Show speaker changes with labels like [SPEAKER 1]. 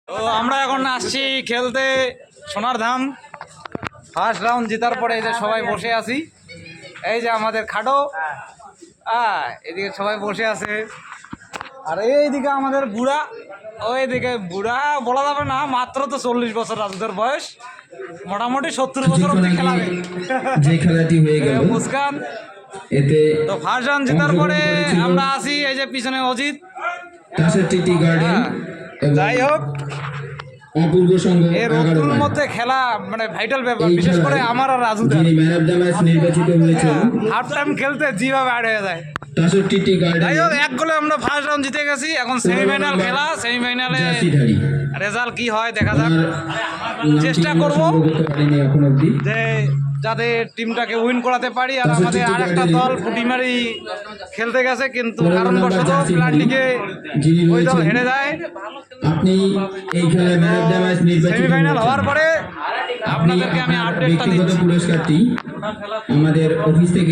[SPEAKER 1] তো আমরা এখন আসছি খেলতে সোনার ধাম। ফার্স্ট রাউন্ড জেতার পরে এই যে সবাই বসে আছি, এই যে আমাদের খাটো, এদিকে সবাই বসে আছে, আর এইদিকে আমাদের বুড়া, ওইদিকে বুড়া বলা যাবে না, মাত্র তো 40 বছর রাজুদের বয়স, মোটামুটি 70 বছর অব্দি খেলাবে
[SPEAKER 2] যে খেলাটি হয়ে গেল
[SPEAKER 1] মুস্কান।
[SPEAKER 2] এতে
[SPEAKER 1] তো ফার্স্ট রাউন্ড জেতার পরে আমরা আসি এই যে পিছনে অজিত।
[SPEAKER 2] 63টি গার্ডেন
[SPEAKER 1] যাই হোক,
[SPEAKER 2] অপূর্ব সংঘ
[SPEAKER 1] এর
[SPEAKER 2] 11
[SPEAKER 1] ঋতুর
[SPEAKER 2] রান।
[SPEAKER 1] মধ্যে খেলা মানে ভাইটাল ব্যাপার,
[SPEAKER 2] এই
[SPEAKER 1] বিশেষ করে
[SPEAKER 2] খেলায়
[SPEAKER 1] আমার আর রাজু
[SPEAKER 2] যিনি ম্যান অফ দ্য ম্যাচ নির্বাচিত হয়েছেন
[SPEAKER 1] হাফ টাইম খেলতে জিভাবে অ্যাড হয়ে যায়।
[SPEAKER 2] 63টি গার্ডেন
[SPEAKER 1] যাই হোক, এক গোলে আমরা ফার্স্ট রাউন্ড জিতে গেছি। এখন সেমিফাইনাল খেলা, সেমিফাইনালে
[SPEAKER 2] জার্সিধারী
[SPEAKER 1] রেজাল্ট কি হয় দেখা যাক। চেষ্টা করব
[SPEAKER 2] এখন অবধি
[SPEAKER 1] যে যাতে টিমটাকে উইন করাতে পারি। আর আমাদের আরেকটা দল ফুটিমারি খেলতে গেছে, কিন্তু কারণবশত প্ল্যানটিকে ওই দল হেরে যায়।
[SPEAKER 2] আপনি এই খেলায় ম্যান অফ দ্য ম্যাচ নির্বাচিত
[SPEAKER 1] সেমিফাইনাল হওয়ার পরে আপনাদেরকে আমি আপডেটটা
[SPEAKER 2] ব্যক্তিগত
[SPEAKER 1] দিচ্ছি।
[SPEAKER 2] পুরস্কারটি আমাদের অফিস থেকে